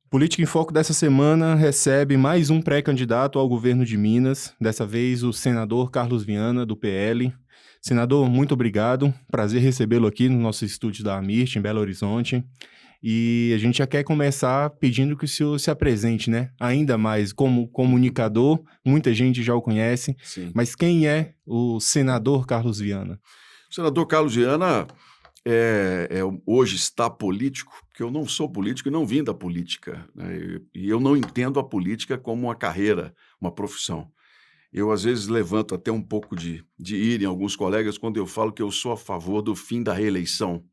Política em Foco dessa semana recebe mais um pré-candidato ao governo de Minas, dessa vez o senador Carlos Viana, do PL. Senador, muito obrigado, prazer recebê-lo aqui no nosso estúdio da Amirte, em Belo Horizonte. E a gente já quer começar pedindo que o senhor se apresente, né? Ainda mais como comunicador, muita gente já o conhece, Sim. mas quem é o senador Carlos Viana? O senador Carlos Viana hoje está político, porque eu não sou político e não vim da política, né? E eu não entendo a política como uma carreira, uma profissão. Eu, às vezes, levanto até um pouco de ira em alguns colegas quando eu falo que eu sou a favor do fim da reeleição,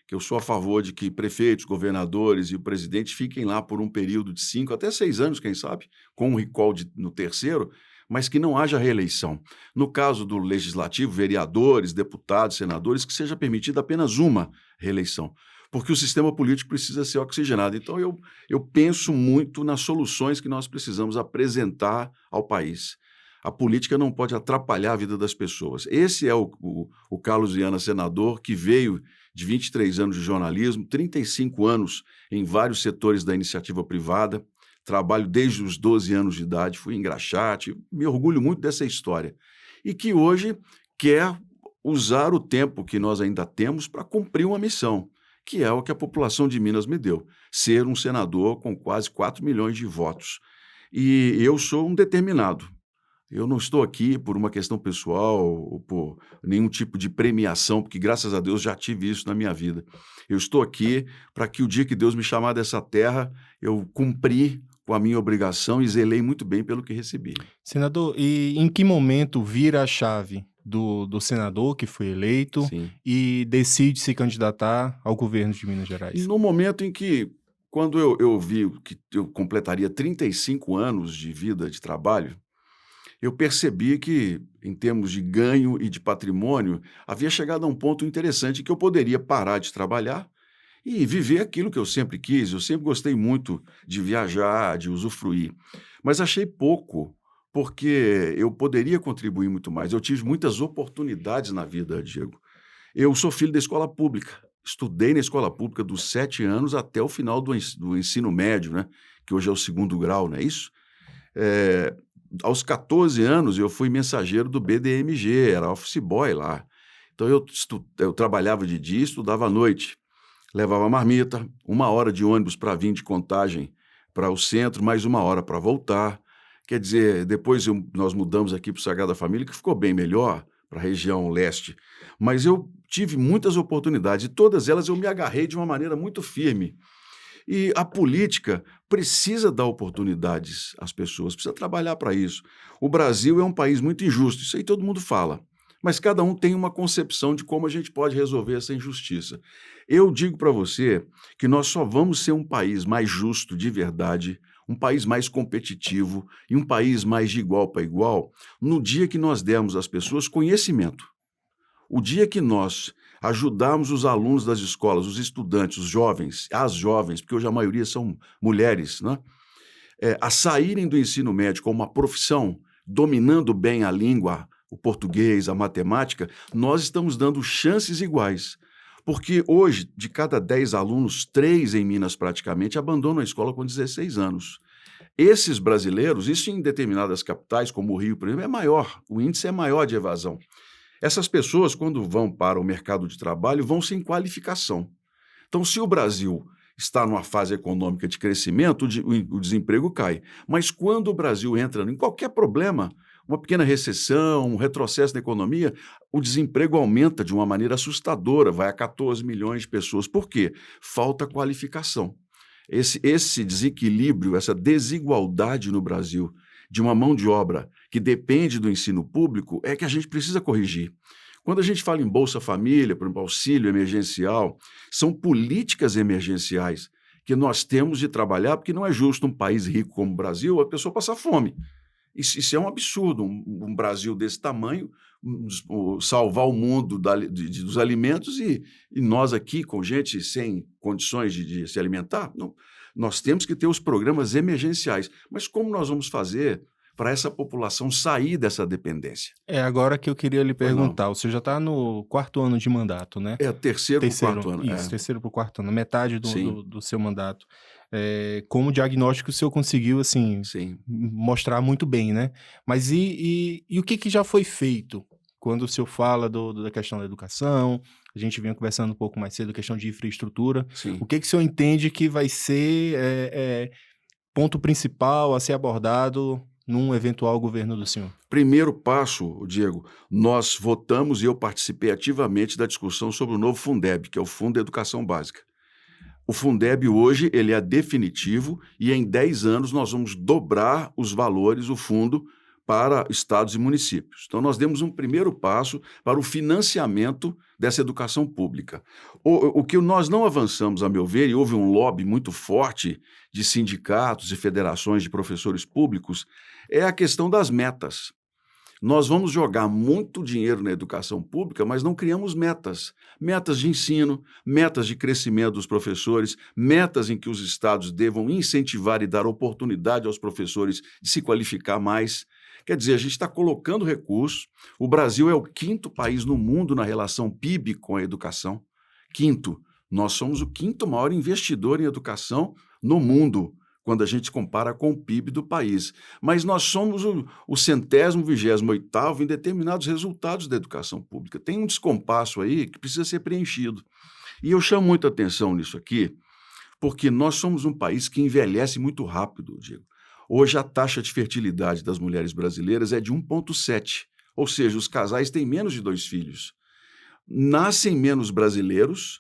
que eu sou a favor de que prefeitos, governadores e o presidente fiquem lá por um período de 5 até 6 anos, quem sabe, com um recall no terceiro, mas que não haja reeleição. No caso do legislativo, vereadores, deputados, senadores, que seja permitida apenas uma reeleição, porque o sistema político precisa ser oxigenado. Então, eu penso muito nas soluções que nós precisamos apresentar ao país. A política não pode atrapalhar a vida das pessoas. Esse é o Carlos Viana, senador, que veio de 23 anos de jornalismo, 35 anos em vários setores da iniciativa privada, trabalho desde os 12 anos de idade, fui engraxate, me orgulho muito dessa história. E que hoje quer usar o tempo que nós ainda temos para cumprir uma missão, que é o que a população de Minas me deu, ser um senador com quase 4 milhões de votos. E eu sou um determinado. Eu não estou aqui por uma questão pessoal ou por nenhum tipo de premiação, porque graças a Deus já tive isso na minha vida. Eu estou aqui para que o dia que Deus me chamar dessa terra, eu cumpri com a minha obrigação e zelei muito bem pelo que recebi. Senador, e em que momento vira a chave do senador que foi eleito Sim. e decide se candidatar ao governo de Minas Gerais? No momento em que, quando eu vi que eu completaria 35 anos de vida de trabalho, eu percebi que, em termos de ganho e de patrimônio, havia chegado a um ponto interessante que eu poderia parar de trabalhar e viver aquilo que eu sempre quis. Eu sempre gostei muito de viajar, de usufruir, mas achei pouco, porque eu poderia contribuir muito mais. Eu tive muitas oportunidades na vida, Diego. Eu sou filho da escola pública, estudei na escola pública dos 7 anos até o final do ensino médio, né, que hoje é o segundo grau, não é isso? Eh, Aos 14 anos, eu fui mensageiro do BDMG, era office boy lá. Então eu trabalhava de dia e estudava à noite. Levava marmita, 1 hora de ônibus para vir de Contagem para o centro, mais 1 hora para voltar. Quer dizer, depois nós mudamos aqui para o Sagrada Família, que ficou bem melhor, para a região leste. Mas eu tive muitas oportunidades e todas elas eu me agarrei de uma maneira muito firme. E a política precisa dar oportunidades às pessoas, precisa trabalhar para isso. O Brasil é um país muito injusto, isso aí todo mundo fala. Mas cada um tem uma concepção de como a gente pode resolver essa injustiça. Eu digo para você que nós só vamos ser um país mais justo de verdade, um país mais competitivo e um país mais de igual para igual no dia que nós dermos às pessoas conhecimento. O dia que nós ajudarmos os alunos das escolas, os estudantes, os jovens, as jovens, porque hoje a maioria são mulheres, né, a saírem do ensino médio com uma profissão, dominando bem a língua, o português, a matemática, nós estamos dando chances iguais. Porque hoje, de cada 10 alunos, 3 em Minas praticamente abandonam a escola com 16 anos. Esses brasileiros, isso em determinadas capitais, como o Rio, por exemplo, é maior, o índice é maior de evasão. Essas pessoas, quando vão para o mercado de trabalho, vão sem qualificação. Então, se o Brasil está numa fase econômica de crescimento, o desemprego cai. Mas quando o Brasil entra em qualquer problema, uma pequena recessão, um retrocesso na economia, o desemprego aumenta de uma maneira assustadora, vai a 14 milhões de pessoas. Por quê? Falta qualificação. Esse desequilíbrio, essa desigualdade no Brasil, de uma mão de obra que depende do ensino público, é que a gente precisa corrigir. Quando a gente fala em Bolsa Família, por exemplo, auxílio emergencial, são políticas emergenciais que nós temos de trabalhar, porque não é justo um país rico como o Brasil a pessoa passar fome. Isso é um absurdo, um Brasil desse tamanho, salvar o mundo dos alimentos e nós aqui, com gente sem condições de se alimentar. Não, nós temos que ter os programas emergenciais. Mas como nós vamos fazer para essa população sair dessa dependência? É agora que eu queria lhe Pois não. perguntar, você já está no 4º ano de mandato, né? É terceiro para o Terceiro, quarto ano. isso, terceiro para o 4º ano, metade Sim. do seu mandato. como diagnóstico o senhor conseguiu, assim, Sim. mostrar muito bem, né? Mas e o que já foi feito? Quando o senhor fala da questão da educação, a gente vinha conversando um pouco mais cedo, questão de infraestrutura, o Sim. que o senhor entende que vai ser ponto principal a ser abordado num eventual governo do senhor? Primeiro passo, Diego, nós votamos e eu participei ativamente da discussão sobre o novo Fundeb, que é o Fundo da Educação Básica. O Fundeb hoje ele é definitivo e em 10 anos nós vamos dobrar os valores, o fundo, para estados e municípios. Então nós demos um primeiro passo para o financiamento dessa educação pública. O que nós não avançamos, a meu ver, e houve um lobby muito forte de sindicatos e federações de professores públicos, é a questão das metas. Nós vamos jogar muito dinheiro na educação pública, mas não criamos metas. Metas de ensino, metas de crescimento dos professores, metas em que os estados devam incentivar e dar oportunidade aos professores de se qualificar mais. Quer dizer, a gente está colocando recursos. O Brasil é o 5º país no mundo na relação PIB com a educação. 5º. Nós somos o 5º maior investidor em educação no mundo, quando a gente compara com o PIB do país. Mas nós somos o 128º em determinados resultados da educação pública. Tem um descompasso aí que precisa ser preenchido. E eu chamo muita atenção nisso aqui, porque nós somos um país que envelhece muito rápido, Diego. Hoje a taxa de fertilidade das mulheres brasileiras é de 1,7, ou seja, os casais têm menos de 2 filhos. Nascem menos brasileiros,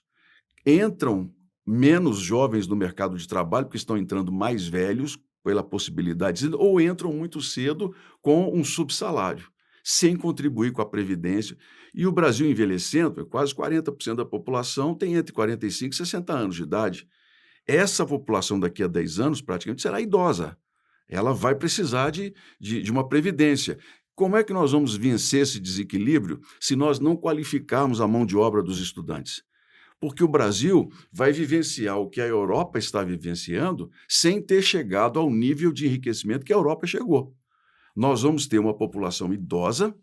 entram menos jovens no mercado de trabalho, porque estão entrando mais velhos, pela possibilidade, ou entram muito cedo com um subsalário, sem contribuir com a Previdência. E o Brasil envelhecendo, quase 40% da população tem entre 45 e 60 anos de idade. Essa população daqui a 10 anos praticamente será idosa. Ela vai precisar de uma Previdência. Como é que nós vamos vencer esse desequilíbrio se nós não qualificarmos a mão de obra dos estudantes? Porque o Brasil vai vivenciar o que a Europa está vivenciando sem ter chegado ao nível de enriquecimento que a Europa chegou. Nós vamos ter uma população idosa,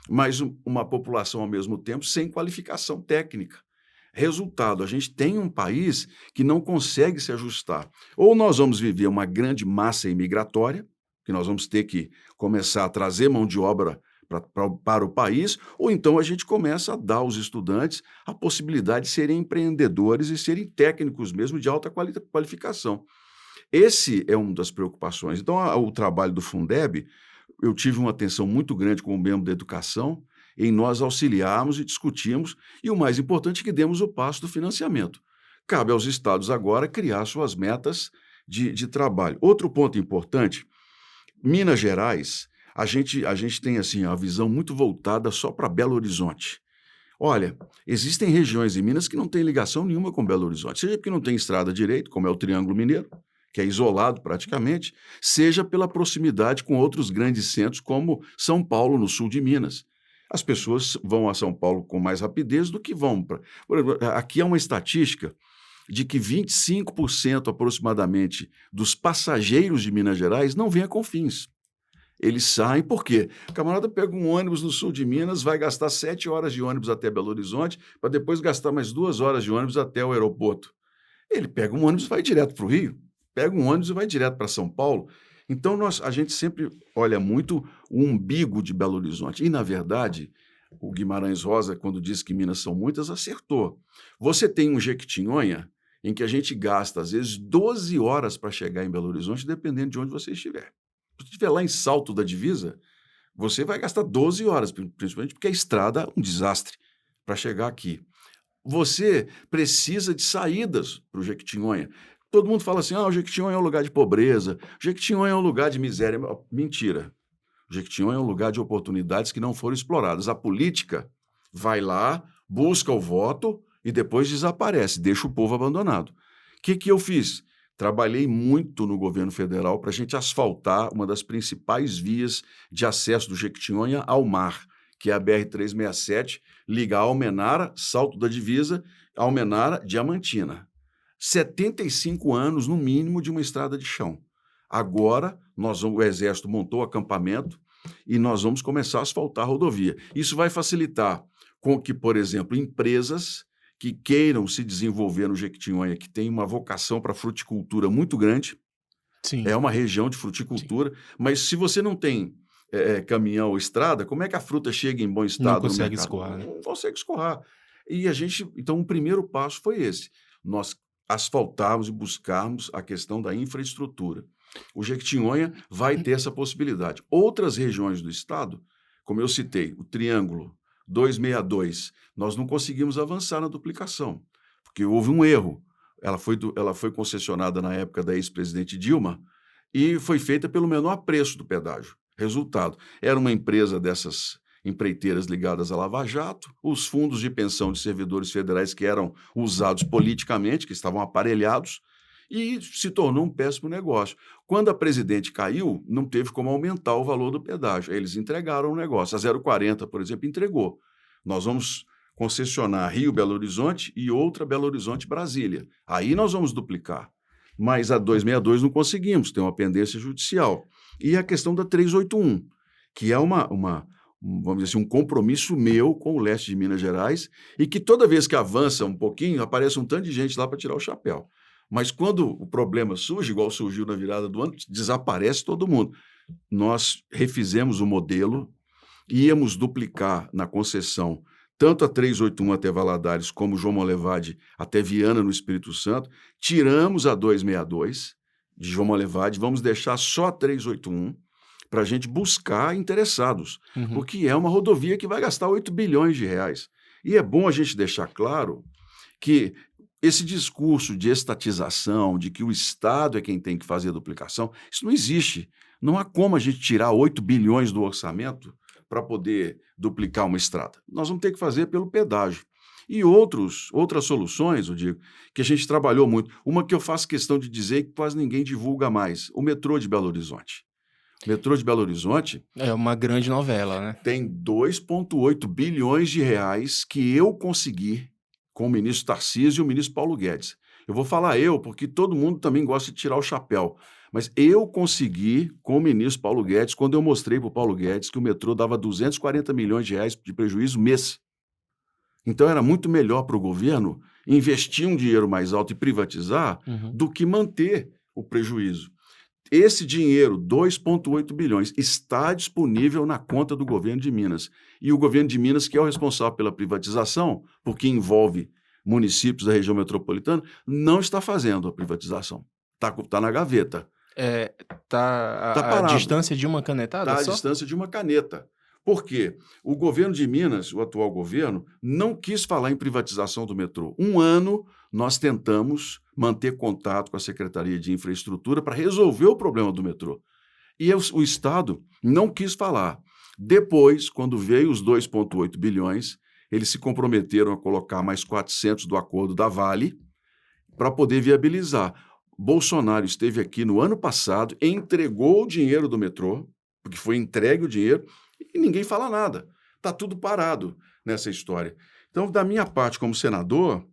mas uma população, ao mesmo tempo, sem qualificação técnica. Resultado, a gente tem um país que não consegue se ajustar. Ou nós vamos viver uma grande massa imigratória, que nós vamos ter que começar a trazer mão de obra para o país, ou então a gente começa a dar aos estudantes a possibilidade de serem empreendedores e serem técnicos mesmo de alta qualificação. Esse é uma das preocupações. Então, o trabalho do Fundeb, eu tive uma atenção muito grande como membro da educação, em nós auxiliarmos e discutirmos, e o mais importante é que demos o passo do financiamento. Cabe aos estados agora criar suas metas de trabalho. Outro ponto importante, Minas Gerais, a gente tem assim a visão muito voltada só para Belo Horizonte. Olha, existem regiões em Minas que não têm ligação nenhuma com Belo Horizonte, seja porque não tem estrada direito, como é o Triângulo Mineiro, que é isolado praticamente, seja pela proximidade com outros grandes centros, como São Paulo, no sul de Minas. As pessoas vão a São Paulo com mais rapidez do que vão para... Aqui há uma estatística de que 25% aproximadamente dos passageiros de Minas Gerais não vêm a Confins. Eles saem por quê? O camarada pega um ônibus no sul de Minas, vai gastar 7 horas de ônibus até Belo Horizonte, para depois gastar mais 2 horas de ônibus até o aeroporto. Ele pega um ônibus e vai direto para o Rio, pega um ônibus e vai direto para São Paulo. Então, a gente sempre olha muito o umbigo de Belo Horizonte. E, na verdade, o Guimarães Rosa, quando disse que Minas são muitas, acertou. Você tem um Jequitinhonha em que a gente gasta, às vezes, 12 horas para chegar em Belo Horizonte, dependendo de onde você estiver. Se você estiver lá em Salto da Divisa, você vai gastar 12 horas, principalmente porque a estrada é um desastre para chegar aqui. Você precisa de saídas para o Jequitinhonha. Todo mundo fala assim, o Jequitinhonha é um lugar de pobreza, o Jequitinhonha é um lugar de miséria. Mentira. O Jequitinhonha é um lugar de oportunidades que não foram exploradas. A política vai lá, busca o voto e depois desaparece, deixa o povo abandonado. O que eu fiz? Trabalhei muito no governo federal para a gente asfaltar uma das principais vias de acesso do Jequitinhonha ao mar, que é a BR-367, liga Almenara, Salto da Divisa, Almenara, Diamantina. 75 anos, no mínimo, de uma estrada de chão. Agora, o Exército montou acampamento e nós vamos começar a asfaltar a rodovia. Isso vai facilitar com que, por exemplo, empresas que queiram se desenvolver no Jequitinhonha, que tem uma vocação para fruticultura muito grande, Sim, é uma região de sim. fruticultura, mas se você não tem caminhão ou estrada, como é que a fruta chega em bom Não estado no consegue mercado? escoar, né? Não consegue escoar. E a gente, então, o primeiro passo foi esse. Nós asfaltarmos e buscarmos a questão da infraestrutura. O Jequitinhonha vai ter essa possibilidade. Outras regiões do estado, como eu citei, o Triângulo 262, nós não conseguimos avançar na duplicação, porque houve um erro. Ela foi concessionada na época da ex-presidente Dilma e foi feita pelo menor preço do pedágio. Resultado, era uma empresa dessas empreiteiras ligadas à Lava Jato, os fundos de pensão de servidores federais que eram usados politicamente, que estavam aparelhados, e se tornou um péssimo negócio. Quando a presidente caiu, não teve como aumentar o valor do pedágio. Eles entregaram o negócio. A 040, por exemplo, entregou. Nós vamos concessionar Rio Belo Horizonte e outra Belo Horizonte Brasília. Aí nós vamos duplicar. Mas a 262 não conseguimos, tem uma pendência judicial. E a questão da 381, que é vamos dizer assim, um compromisso meu com o leste de Minas Gerais, e que toda vez que avança um pouquinho, aparece um tanto de gente lá para tirar o chapéu. Mas quando o problema surge, igual surgiu na virada do ano, desaparece todo mundo. Nós refizemos o modelo, íamos duplicar na concessão tanto a 381 até Valadares, como João Molevade até Viana, no Espírito Santo, tiramos a 262 de João Molevade, vamos deixar só a 381 para a gente buscar interessados, Uhum. porque é uma rodovia que vai gastar 8 bilhões de reais. E é bom a gente deixar claro que esse discurso de estatização, de que o Estado é quem tem que fazer a duplicação, isso não existe. Não há como a gente tirar 8 bilhões do orçamento para poder duplicar uma estrada. Nós vamos ter que fazer pelo pedágio. E outras soluções, eu digo, que a gente trabalhou muito. Uma que eu faço questão de dizer que quase ninguém divulga mais, o metrô de Belo Horizonte. O metrô de Belo Horizonte É uma grande novela, né? tem 2,8 bilhões de reais que eu consegui com o ministro Tarcísio e o ministro Paulo Guedes. Eu vou falar eu, porque todo mundo também gosta de tirar o chapéu. Mas eu consegui com o ministro Paulo Guedes, quando eu mostrei para o Paulo Guedes que o metrô dava 240 milhões de reais de prejuízo mês. Então era muito melhor para o governo investir um dinheiro mais alto e privatizar Uhum. do que manter o prejuízo. Esse dinheiro, 2,8 bilhões, está disponível na conta do governo de Minas. E o governo de Minas, que é o responsável pela privatização, porque envolve municípios da região metropolitana, não está fazendo a privatização. Está na gaveta. É, Está a parado. distância de uma canetada Está à só? distância de uma caneta. Por quê? O governo de Minas, o atual governo, não quis falar em privatização do metrô. Um ano nós tentamos manter contato com a Secretaria de Infraestrutura para resolver o problema do metrô. E o Estado não quis falar. Depois, quando veio os 2,8 bilhões, eles se comprometeram a colocar mais 400 do acordo da Vale para poder viabilizar. Bolsonaro esteve aqui no ano passado, entregou o dinheiro do metrô, porque foi entregue o dinheiro, e ninguém fala nada. Está tudo parado nessa história. Então, da minha parte como senador,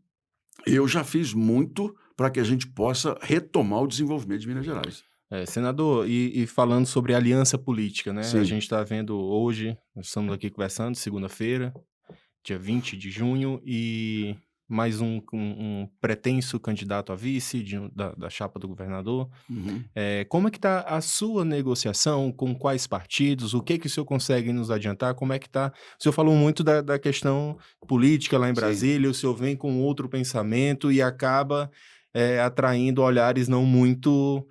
eu já fiz muito para que a gente possa retomar o desenvolvimento de Minas Gerais. Senador, e falando sobre aliança política, né? A Sim. gente está vendo hoje, nós estamos aqui conversando, segunda-feira, dia 20 de junho, e mais um pretenso candidato a vice da chapa do governador. Uhum. Como é que está a sua negociação, com quais partidos, o que o senhor consegue nos adiantar, como é que está? O senhor falou muito da questão política lá em Sim. Brasília, o senhor vem com outro pensamento e acaba atraindo olhares não muito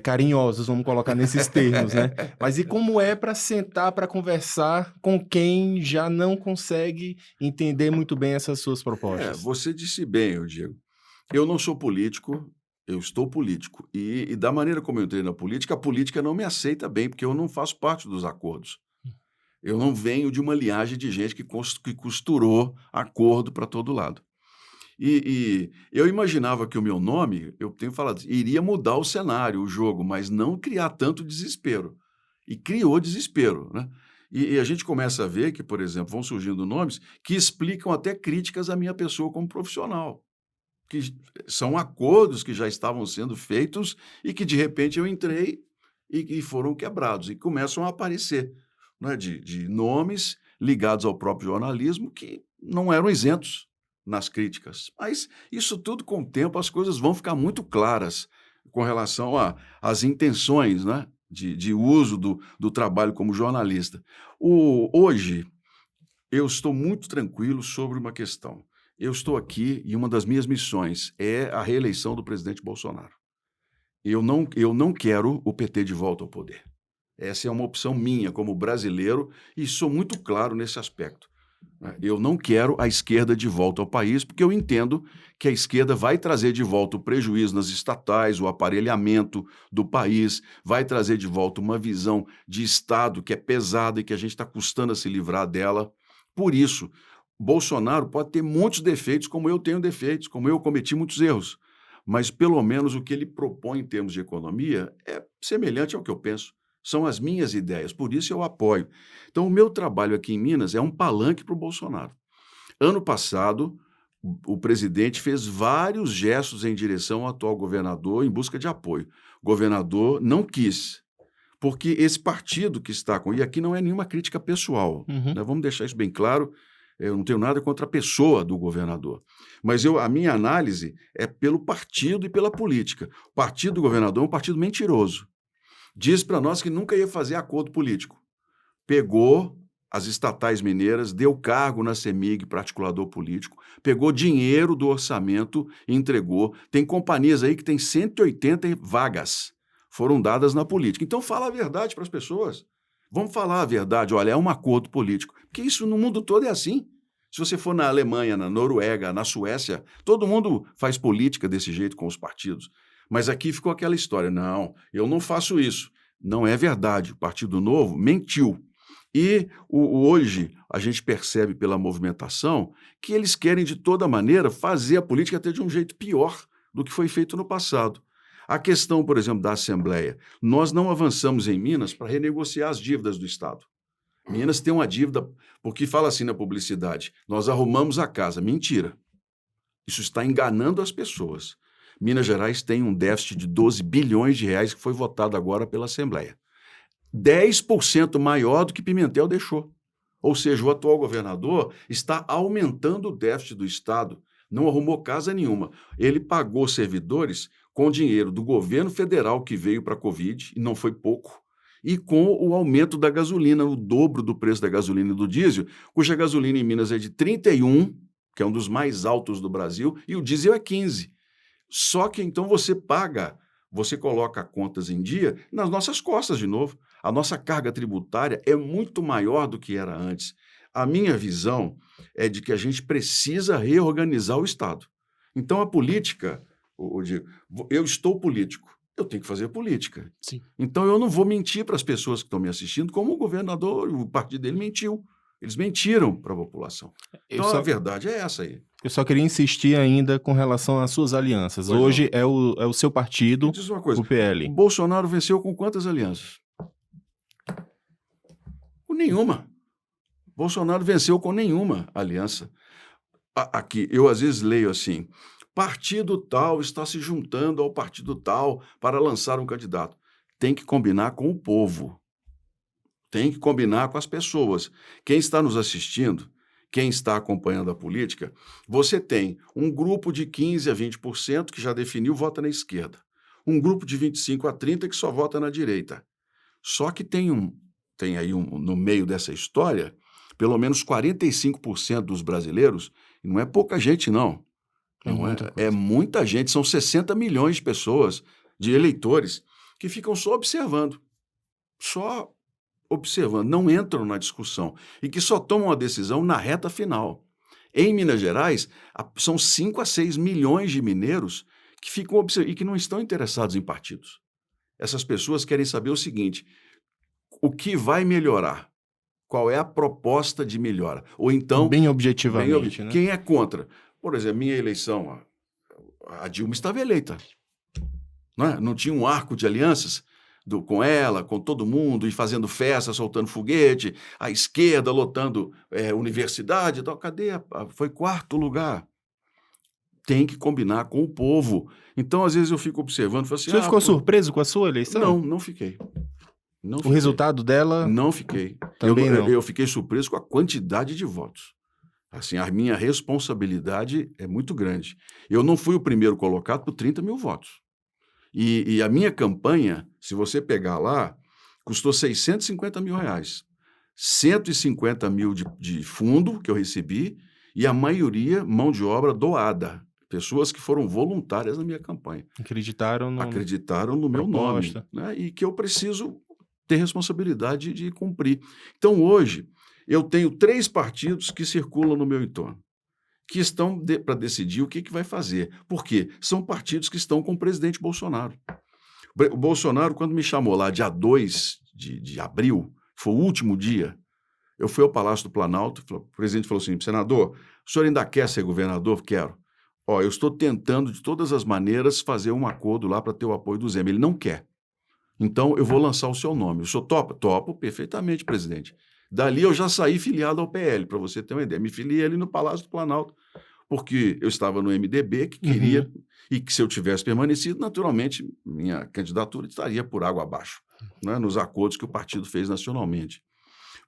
carinhosos, vamos colocar nesses termos, né? Mas e como é para sentar, para conversar com quem já não consegue entender muito bem essas suas propostas? Você disse bem, eu digo. Eu não sou político, eu estou político. E da maneira como eu entrei na política, a política não me aceita bem, porque eu não faço parte dos acordos. Eu não venho de uma linhagem de gente que costurou acordo para todo lado. E eu imaginava que o meu nome, eu tenho falado, iria mudar o cenário, o jogo, mas não criar tanto desespero. E criou desespero, né? E a gente começa a ver que, por exemplo, vão surgindo nomes que explicam até críticas à minha pessoa como profissional, que são acordos que já estavam sendo feitos e que, de repente, eu entrei e foram quebrados. E começam a aparecer, né, de nomes ligados ao próprio jornalismo que não eram isentos. nas críticas. Mas isso tudo, com o tempo, as coisas vão ficar muito claras com relação às intenções, né, de uso do trabalho como jornalista. Hoje, eu estou muito tranquilo sobre uma questão. Eu estou aqui e uma das minhas missões é a reeleição do presidente Bolsonaro. Eu não quero o PT de volta ao poder. Essa é uma opção minha como brasileiro e sou muito claro nesse aspecto, né. Eu não quero a esquerda de volta ao país, porque eu entendo que a esquerda vai trazer de volta o prejuízo nas estatais, o aparelhamento do país, vai trazer de volta uma visão de Estado que é pesada e que a gente está custando a se livrar dela. Por isso, Bolsonaro pode ter muitos defeitos, como eu tenho defeitos, como eu cometi muitos erros, mas pelo menos o que ele propõe em termos de economia é semelhante ao que eu penso. São as minhas ideias, por isso eu apoio. Então, o meu trabalho aqui em Minas é um palanque para o Bolsonaro. Ano passado, o presidente fez vários gestos em direção ao atual governador em busca de apoio. O governador não quis, porque esse partido que está com... E aqui não é nenhuma crítica pessoal, Uhum. né? Vamos deixar isso bem claro. Eu não tenho nada contra a pessoa do governador. Mas a minha análise é pelo partido e pela política. O partido do governador é um partido mentiroso. Diz para nós que nunca ia fazer acordo político. Pegou as estatais mineiras, deu cargo na CEMIG para articulador político, pegou dinheiro do orçamento e entregou. Tem companhias aí que tem 180 vagas foram dadas na política. Então fala a verdade para as pessoas. Vamos falar a verdade. Olha, é um acordo político. Porque isso no mundo todo é assim. Se você for na Alemanha, na Noruega, na Suécia, todo mundo faz política desse jeito com os partidos. Mas aqui ficou aquela história, não, eu não faço isso. Não é verdade, o Partido Novo mentiu. E hoje a gente percebe pela movimentação que eles querem de toda maneira fazer a política até de um jeito pior do que foi feito no passado. A questão, por exemplo, da Assembleia, nós não avançamos em Minas para renegociar as dívidas do Estado. Minas tem uma dívida, porque fala assim na publicidade, nós arrumamos a casa. Mentira. Isso está enganando as pessoas. Minas Gerais tem um déficit de 12 bilhões de reais que foi votado agora pela Assembleia. 10% maior do que Pimentel deixou. Ou seja, o atual governador está aumentando o déficit do Estado, não arrumou casa nenhuma. Ele pagou servidores com dinheiro do governo federal que veio para a Covid, e não foi pouco, e com o aumento da gasolina, o dobro do preço da gasolina e do diesel, cuja gasolina em Minas é de 31, que é um dos mais altos do Brasil, e o diesel é 15. Só que então você coloca contas em dia nas nossas costas de novo. A nossa carga tributária é muito maior do que era antes. A minha visão é de que a gente precisa reorganizar o Estado. Então a política, eu estou político, eu tenho que fazer política. Sim. Então eu não vou mentir para as pessoas que estão me assistindo como o governador, o partido dele mentiu. Eles mentiram para a população. Então a verdade é essa aí. Eu só queria insistir ainda com relação às suas alianças. Pois Hoje é o seu partido, Me diz uma coisa, o PL. o Bolsonaro venceu com quantas alianças? Com nenhuma. Bolsonaro venceu com nenhuma aliança. Aqui, eu às vezes leio assim, partido tal está se juntando ao partido tal para lançar um candidato. Tem que combinar com o povo. Tem que combinar com as pessoas. Quem está nos assistindo, quem está acompanhando a política, você tem um grupo de 15% a 20% que já definiu vota na esquerda. Um grupo de 25% a 30% que só vota na direita. Só que tem aí no meio dessa história, pelo menos 45% dos brasileiros, e não é pouca gente não, é muita gente, são 60 milhões de pessoas, de eleitores, que ficam só observando, não entram na discussão e que só tomam a decisão na reta final. Em Minas Gerais, são 5 a 6 milhões de mineiros que ficam observando e que não estão interessados em partidos. Essas pessoas querem saber o seguinte, o que vai melhorar? Qual é a proposta de melhora? Ou então... Bem objetivamente, né? Quem é contra? Por exemplo, minha eleição, a Dilma estava eleita. Não tinha um arco de alianças com ela, com todo mundo, e fazendo festa, soltando foguete, a esquerda lotando universidade e tal. Cadê? Foi 4º lugar. Tem que combinar com o povo. Então, às vezes, eu fico observando... Falo assim, Você ficou surpreso com a sua eleição? Não fiquei. O resultado dela? Não fiquei. Também não. Eu fiquei surpreso com a quantidade de votos. Assim, a minha responsabilidade é muito grande. Eu não fui o primeiro colocado por 30 mil votos. E a minha campanha, se você pegar lá, custou R$ 650 mil. 150 mil de fundo que eu recebi e a maioria mão de obra doada. Pessoas que foram voluntárias na minha campanha. Acreditaram no meu nome, proposta. né? E que eu preciso ter responsabilidade de cumprir. Então, hoje, eu tenho 3 partidos que circulam no meu entorno, que estão para decidir o que vai fazer. Por quê? São partidos que estão com o presidente Bolsonaro. O Bolsonaro, quando me chamou lá dia 2 de abril, foi o último dia, eu fui ao Palácio do Planalto, o presidente falou assim: senador, o senhor ainda quer ser governador? Quero. Ó, eu estou tentando de todas as maneiras fazer um acordo lá para ter o apoio do Zema. Ele não quer. Então, eu vou lançar o seu nome. O senhor topa? Topo perfeitamente, presidente. Dali eu já saí filiado ao PL, para você ter uma ideia. Me filiei ali no Palácio do Planalto, porque eu estava no MDB, que queria, e que se eu tivesse permanecido, naturalmente, minha candidatura estaria por água abaixo, né, nos acordos que o partido fez nacionalmente.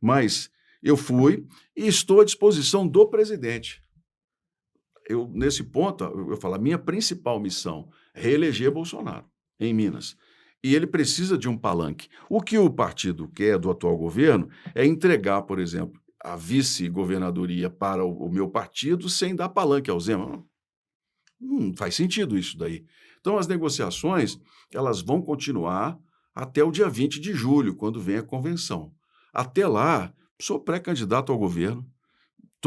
Mas eu fui e estou à disposição do presidente. Nesse ponto, eu falo, a minha principal missão é reeleger Bolsonaro em Minas. E ele precisa de um palanque. O que o partido quer do atual governo é entregar, por exemplo, a vice-governadoria para o meu partido sem dar palanque ao Zema. Não faz sentido isso daí. Então, as negociações, elas vão continuar até o dia 20 de julho, quando vem a convenção. Até lá, sou pré-candidato ao governo,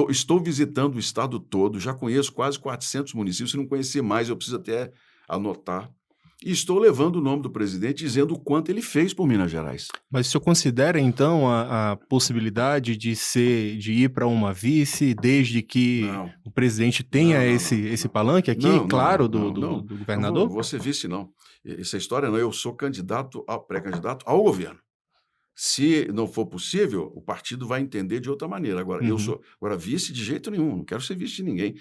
estou visitando o estado todo, já conheço quase 400 municípios, se não conhecer mais, eu preciso até anotar. E estou levando o nome do presidente, dizendo o quanto ele fez por Minas Gerais. Mas o senhor considera, então, a possibilidade de ir para uma vice, desde que o presidente tenha esse palanque aqui, do governador? Não vou ser vice, não. Essa história não, eu sou pré-candidato ao governo. Se não for possível, o partido vai entender de outra maneira. Agora, eu sou vice de jeito nenhum, não quero ser vice de ninguém.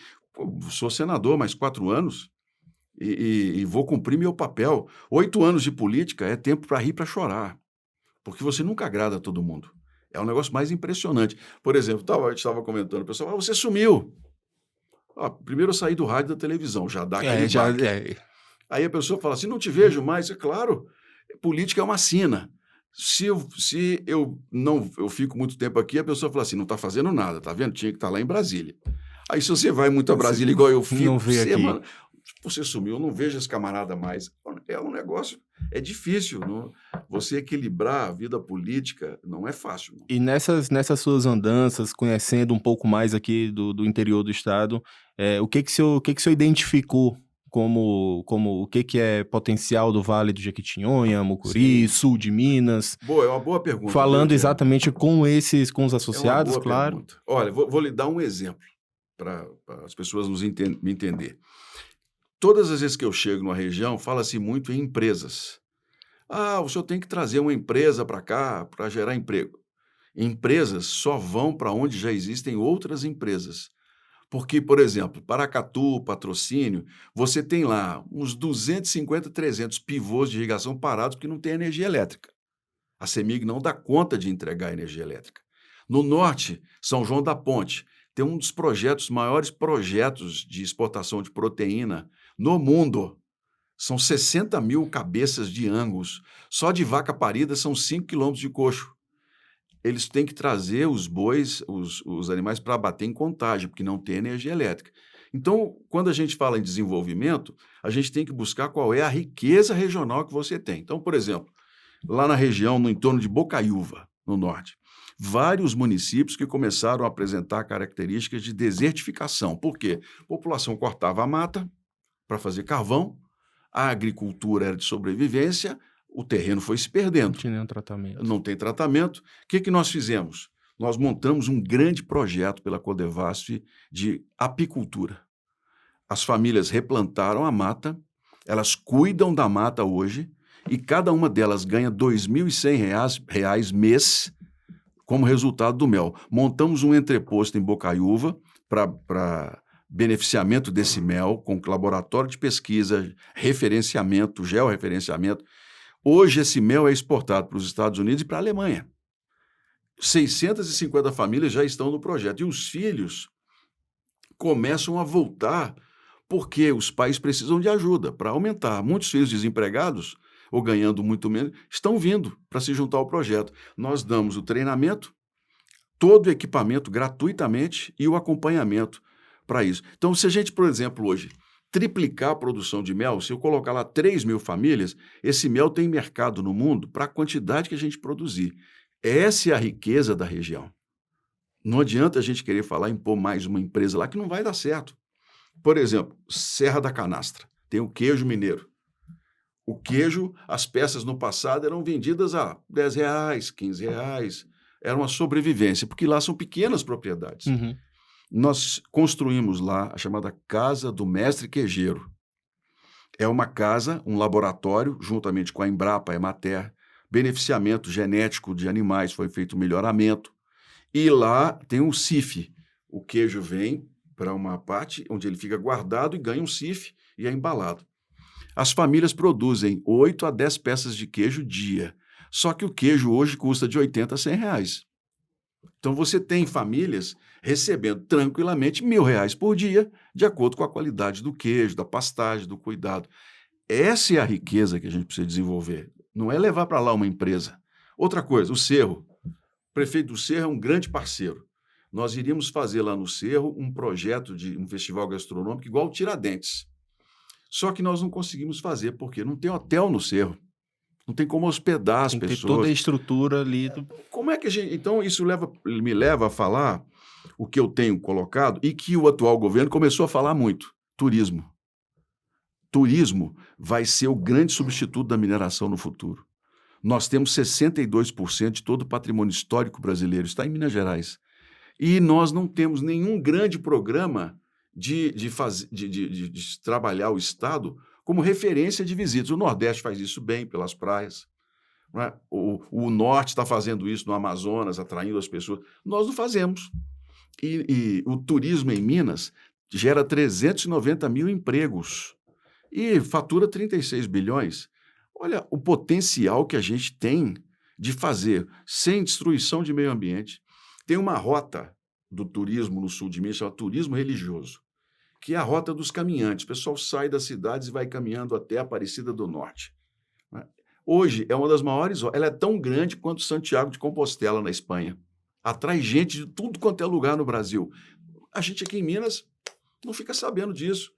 Sou senador mais 4 anos. E vou cumprir meu papel. 8 anos de política é tempo para rir e para chorar, porque você nunca agrada a todo mundo. É um negócio mais impressionante. Por exemplo, a gente estava comentando, o pessoal, você sumiu. Primeiro eu saí do rádio e da televisão, já dá aquele baque. Aí a pessoa fala assim, não te vejo mais. É claro, política é uma sina. Se eu fico muito tempo aqui, a pessoa fala assim, não está fazendo nada, tá vendo? Tinha que estar lá em Brasília. Aí se você vai muito a Brasília igual eu fico, não vê aqui. Mano, você sumiu, eu não vejo esse camarada mais. É um negócio, é difícil. Você equilibrar a vida política não é fácil. Não. E nessas suas andanças, conhecendo um pouco mais aqui do interior do estado, o que o senhor identificou como o que é potencial do Vale do Jequitinhonha, Mucuri, sul de Minas? É uma boa pergunta. Falando exatamente com os associados, claro. Pergunta. Olha, vou lhe dar um exemplo para as pessoas me entender. Todas as vezes que eu chego numa região, fala-se muito em empresas. O senhor tem que trazer uma empresa para cá para gerar emprego. Empresas só vão para onde já existem outras empresas. Porque, por exemplo, Paracatu, Patrocínio, você tem lá uns 250, 300 pivôs de irrigação parados porque não tem energia elétrica. A CEMIG não dá conta de entregar energia elétrica. No norte, São João da Ponte, tem um dos maiores projetos de exportação de proteína no mundo. São 60 mil cabeças de Angus. Só de vaca parida são 5 quilômetros de coxo. Eles têm que trazer os bois, os animais para bater em contagem, porque não tem energia elétrica. Então, quando a gente fala em desenvolvimento, a gente tem que buscar qual é a riqueza regional que você tem. Então, por exemplo, lá na região, no entorno de Bocaiúva, no norte, vários municípios que começaram a apresentar características de desertificação. Por quê? A população cortava a mata para fazer carvão, a agricultura era de sobrevivência, o terreno foi se perdendo. Não tinha nenhum tratamento. Não tem tratamento. O que nós fizemos? Nós montamos um grande projeto pela Codevasf de apicultura. As famílias replantaram a mata, elas cuidam da mata hoje e cada uma delas ganha R$ 2.100 mês como resultado do mel. Montamos um entreposto em Bocaiúva para beneficiamento desse mel, com laboratório de pesquisa, referenciamento, georreferenciamento. Hoje esse mel é exportado para os Estados Unidos e para a Alemanha. 650 famílias já estão no projeto. E os filhos começam a voltar porque os pais precisam de ajuda para aumentar. Muitos filhos desempregados ou ganhando muito menos estão vindo para se juntar ao projeto. Nós damos o treinamento, todo o equipamento gratuitamente e o acompanhamento para isso. Então, se a gente, por exemplo, hoje triplicar a produção de mel, se eu colocar lá 3.000 famílias, esse mel tem mercado no mundo para a quantidade que a gente produzir. Essa é a riqueza da região. Não adianta a gente querer falar em pôr mais uma empresa lá que não vai dar certo. Por exemplo, Serra da Canastra, tem o queijo mineiro. O queijo, as peças no passado eram vendidas a R$ 10, R$ 15. Era uma sobrevivência, porque lá são pequenas propriedades. Uhum. Nós construímos lá a chamada Casa do Mestre Queijeiro. É uma casa, um laboratório, juntamente com a Embrapa, a Emater, beneficiamento genético de animais, foi feito melhoramento. E lá tem um CIF. O queijo vem para uma parte onde ele fica guardado e ganha um CIF e é embalado. As famílias produzem 8 a 10 peças de queijo dia. Só que o queijo hoje custa de 80 a 100 reais. Então você tem famílias recebendo tranquilamente R$ 1.000 por dia, de acordo com a qualidade do queijo, da pastagem, do cuidado. Essa é a riqueza que a gente precisa desenvolver. Não é levar para lá uma empresa. Outra coisa, o Cerro. O prefeito do Cerro é um grande parceiro. Nós iríamos fazer lá no Cerro um projeto de um festival gastronômico igual o Tiradentes. Só que nós não conseguimos fazer, porque não tem hotel no Cerro. Não tem como hospedar as Tem que ter pessoas. toda a estrutura ali. Como é que a gente... Então, isso me leva a falar o que eu tenho colocado e que o atual governo começou a falar muito: turismo. Turismo vai ser o grande substituto da mineração no futuro. Nós temos 62% de todo o patrimônio histórico brasileiro, está em Minas Gerais. E nós não temos nenhum grande programa de trabalhar o Estado como referência de visitas. O Nordeste faz isso bem pelas praias. Não é? O Norte está fazendo isso no Amazonas, atraindo as pessoas. Nós não fazemos. E o turismo em Minas gera 390 mil empregos e fatura 36 bilhões. Olha o potencial que a gente tem de fazer sem destruição de meio ambiente. Tem uma rota do turismo no sul de Minas, chamada turismo religioso, que é a rota dos caminhantes. O pessoal sai das cidades e vai caminhando até Aparecida do Norte. Hoje é uma das maiores, ela é tão grande quanto Santiago de Compostela, na Espanha. Atrai gente de tudo quanto é lugar no Brasil. A gente aqui em Minas não fica sabendo disso.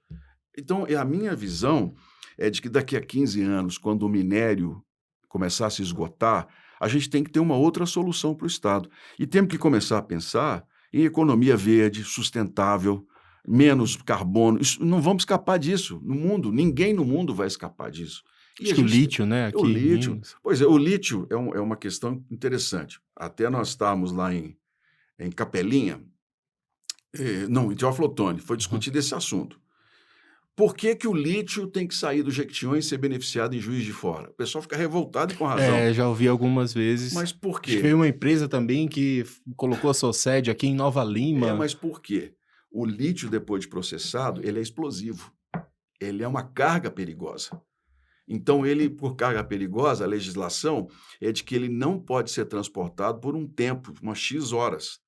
Então, a minha visão é de que daqui a 15 anos, quando o minério começar a se esgotar, a gente tem que ter uma outra solução para o Estado. E temos que começar a pensar em economia verde, sustentável, menos carbono. Não vamos escapar disso no mundo. Ninguém no mundo vai escapar disso. Acho que o lítio, né? Aqui O em lítio. Minas. Pois é, o lítio é uma questão interessante. Até nós estávamos lá em Capelinha, em Teófilo Otoni, foi discutido esse assunto. Por que o lítio tem que sair do Jequitinhonha e ser beneficiado em Juiz de Fora? O pessoal fica revoltado e com razão. Já ouvi algumas vezes. Mas por Acho que quê? veio uma empresa também que colocou a sua sede aqui em Nova Lima. Mas por quê? O lítio, depois de processado, ele é explosivo. Ele é uma carga perigosa. Então, ele, por carga perigosa, a legislação é de que ele não pode ser transportado por um tempo, umas X horas.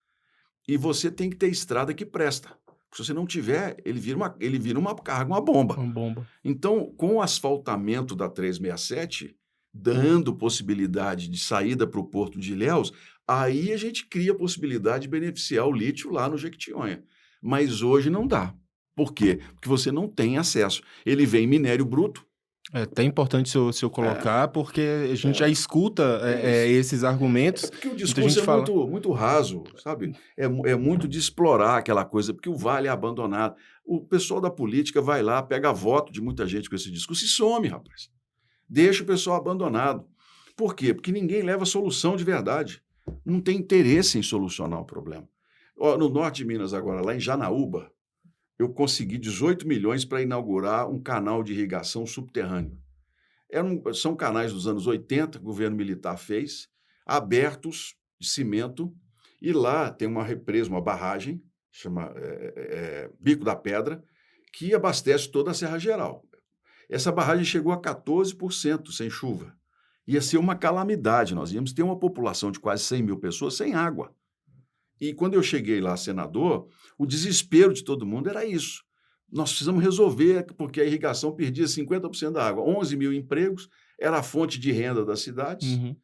E você tem que ter estrada que presta. Se você não tiver, ele vira uma carga, uma bomba. Uma bomba. Então, com o asfaltamento da 367, dando possibilidade de saída para o Porto de Ilhéus, aí a gente cria a possibilidade de beneficiar o lítio lá no Jequitinhonha. Mas hoje não dá. Por quê? Porque você não tem acesso. Ele vem em minério bruto. É até importante se eu colocar, porque a gente já escuta esses argumentos. Porque o Muita discurso gente é fala. muito raso, sabe? É muito de explorar aquela coisa, porque o vale é abandonado. O pessoal da política vai lá, pega voto de muita gente com esse discurso e some, rapaz. Deixa o pessoal abandonado. Por quê? Porque ninguém leva solução de verdade. Não tem interesse em solucionar o problema. No norte de Minas agora, lá em Janaúba, eu consegui 18 milhões para inaugurar um canal de irrigação subterrâneo. São canais dos anos 80, que o governo militar fez, abertos de cimento, e lá tem uma represa, uma barragem, chama Bico da Pedra, que abastece toda a Serra Geral. Essa barragem chegou a 14% sem chuva. Ia ser uma calamidade, nós íamos ter uma população de quase 100 mil pessoas sem água. E quando eu cheguei lá, senador, o desespero de todo mundo era isso. Nós precisamos resolver, porque a irrigação perdia 50% da água. 11 mil empregos, era a fonte de renda das cidades. Uhum,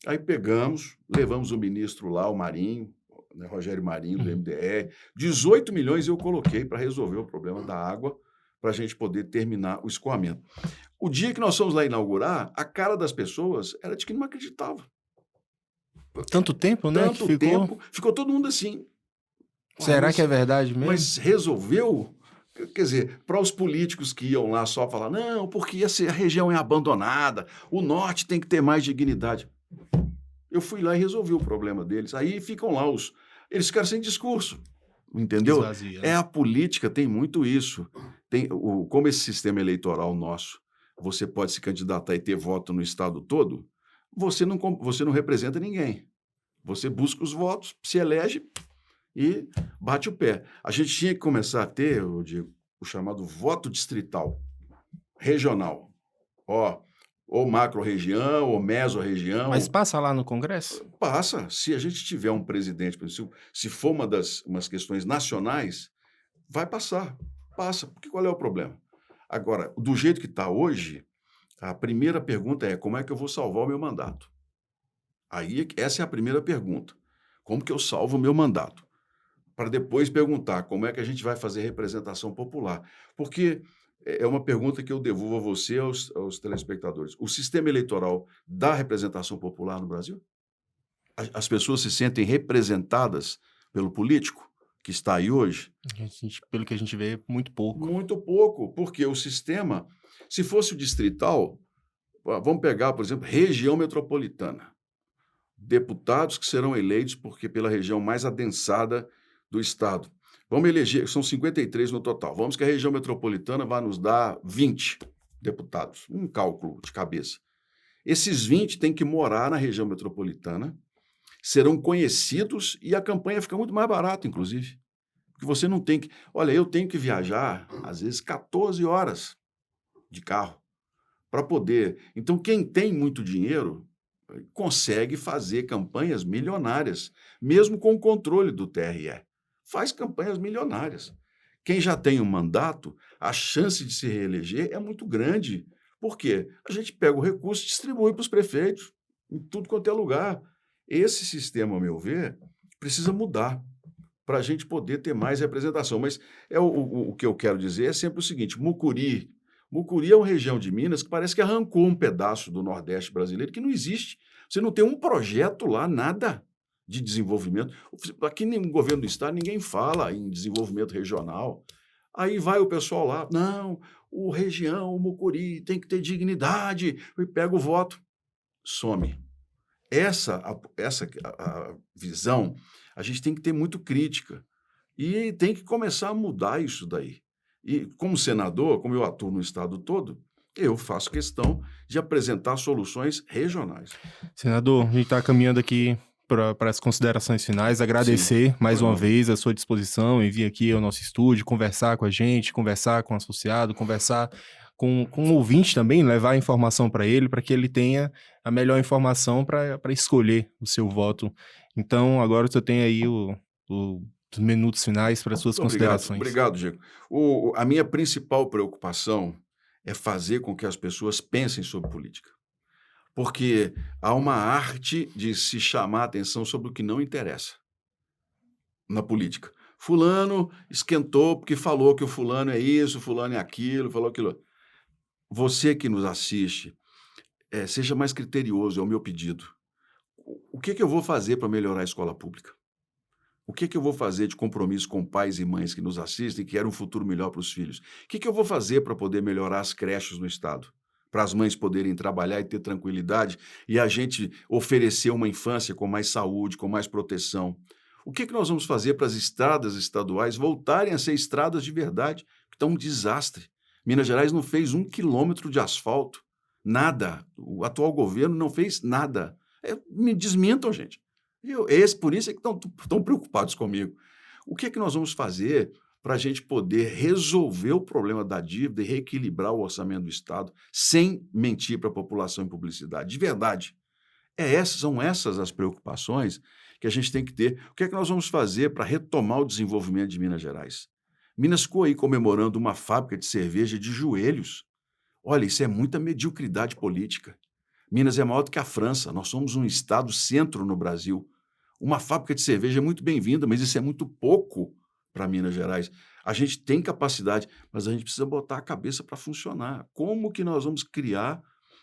Aí pegamos, levamos o ministro lá, o Marinho, né, Rogério Marinho, do uhum. MDR. 18 milhões eu coloquei para resolver o problema da água, para a gente poder terminar o escoamento. O dia que nós fomos lá inaugurar, a cara das pessoas era de que não acreditava. Tanto tempo, né, que Tanto ficou. tempo, ficou todo mundo assim. "Uai, Será que é verdade mesmo? mas resolveu?" Quer dizer, para os políticos que iam lá só falar, não, porque a região é abandonada, o norte tem que ter mais dignidade. Eu fui lá e resolvi o problema deles. Aí ficam lá eles ficaram sem discurso, entendeu? Esvazia, É né? a política, tem muito isso. Como esse sistema eleitoral nosso, você pode se candidatar e ter voto no estado todo, você não representa ninguém. Você busca os votos, se elege e bate o pé. A gente tinha que começar a ter, eu digo, o chamado voto distrital, regional. Ó, ou macro-região, ou Mas meso-região. passa lá no Congresso? Passa. Se a gente tiver um presidente, por exemplo, se for umas questões nacionais, vai passar. Passa. Porque qual é o problema? Agora, do jeito que está hoje, a primeira pergunta é como é que eu vou salvar o meu mandato? Aí, essa é a primeira pergunta. Como que eu salvo o meu mandato? Para depois perguntar como é que a gente vai fazer representação popular. Porque é uma pergunta que eu devolvo a você e aos telespectadores. O sistema eleitoral dá representação popular no Brasil? As pessoas se sentem representadas pelo político que está aí hoje? Pelo que a gente vê, muito pouco. Muito pouco, porque o sistema, se fosse o distrital, vamos pegar, por exemplo, região metropolitana. Deputados que serão eleitos porque pela região mais adensada do estado. Vamos eleger, são 53 no total. Vamos que a região metropolitana vai nos dar 20 deputados, um cálculo de cabeça. Esses 20 têm que morar na região metropolitana, serão conhecidos e a campanha fica muito mais barata, inclusive. Porque você não tem que. Olha, eu tenho que viajar, às vezes, 14 horas de carro para poder. Então, quem tem muito dinheiro consegue fazer campanhas milionárias, mesmo com o controle do TRE. Faz campanhas milionárias. Quem já tem um mandato, a chance de se reeleger é muito grande. Por quê? A gente pega o recurso e distribui para os prefeitos, em tudo quanto é lugar. Esse sistema, ao meu ver, precisa mudar para a gente poder ter mais representação. Mas o que eu quero dizer é sempre o seguinte: Mucuri. Mucuri é uma região de Minas que parece que arrancou um pedaço do Nordeste brasileiro que não existe. Você não tem um projeto lá, nada de desenvolvimento. Aqui no governo do estado ninguém fala em desenvolvimento regional. Aí vai o pessoal lá, não, o região, o Mucuri tem que ter dignidade, e pega o voto, some. Essa visão, a gente tem que ter muito crítica e tem que começar a mudar isso daí. E como senador, como eu atuo no estado todo, eu faço questão de apresentar soluções regionais. Senador, a gente está caminhando aqui para as considerações finais. Sim, Agradecer mais uma vamos. vez a sua disposição em vir aqui ao nosso estúdio, conversar com a gente, conversar com o associado, conversar com o ouvinte também, levar a informação para ele, para que ele tenha a melhor informação para escolher o seu voto. Então, agora você tem aí os minutos finais para as suas Muito obrigado, considerações. obrigado, Diego. A minha principal preocupação é fazer com que as pessoas pensem sobre política. Porque há uma arte de se chamar a atenção sobre o que não interessa na política. Fulano esquentou porque falou que o fulano é isso, fulano é aquilo, falou aquilo. Você que nos assiste, seja mais criterioso, é o meu pedido. O que eu vou fazer para melhorar a escola pública? O que eu vou fazer de compromisso com pais e mães que nos assistem, que querem um futuro melhor para os filhos? O que eu vou fazer para poder melhorar as creches no estado? Para as mães poderem trabalhar e ter tranquilidade e a gente oferecer uma infância com mais saúde, com mais proteção. O que nós vamos fazer para as estradas estaduais voltarem a ser estradas de verdade? Que estão um desastre. Minas Gerais não fez 1 quilômetro de asfalto. Nada. O atual governo não fez nada. Me desmintam, gente. Por isso é que estão tão preocupados comigo. O que nós vamos fazer para a gente poder resolver o problema da dívida e reequilibrar o orçamento do Estado sem mentir para a população em publicidade? De verdade. São essas as preocupações que a gente tem que ter. O que é que nós vamos fazer para retomar o desenvolvimento de Minas Gerais? Minas ficou aí comemorando uma fábrica de cerveja de joelhos. Olha, isso é muita mediocridade política. Minas é maior do que a França, nós somos um estado centro no Brasil. Uma fábrica de cerveja é muito bem-vinda, mas isso é muito pouco para Minas Gerais. A gente tem capacidade, mas a gente precisa botar a cabeça para funcionar. Como que nós vamos criar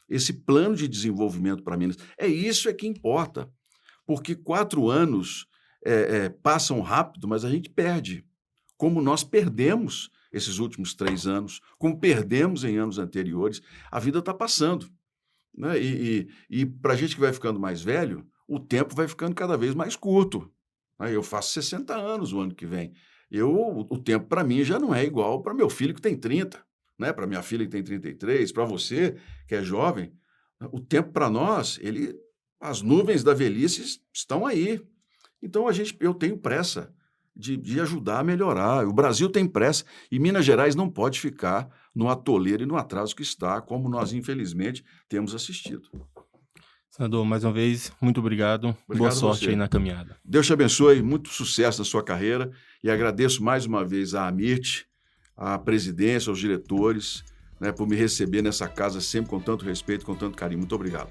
esse plano de desenvolvimento para Minas? Isso que importa, porque 4 anos passam rápido, mas a gente perde. Como nós perdemos esses últimos 3 anos, como perdemos em anos anteriores, a vida está passando, né? E para a gente que vai ficando mais velho, o tempo vai ficando cada vez mais curto, né? Eu faço 60 anos o ano que vem. O tempo para mim já não é igual para meu filho que tem 30, né? Para minha filha que tem 33, para você que é jovem. O tempo para nós, as nuvens da velhice estão aí. Então eu tenho pressa de ajudar a melhorar. O Brasil tem pressa e Minas Gerais não pode ficar no atoleiro e no atraso que está, como nós, infelizmente, temos assistido. Senador, mais uma vez, muito obrigado. Boa Obrigado a sorte você. aí na caminhada. Deus te abençoe, muito sucesso na sua carreira e agradeço mais uma vez à Amit, à presidência, aos diretores, né, por me receber nessa casa sempre com tanto respeito, com tanto carinho. Muito obrigado.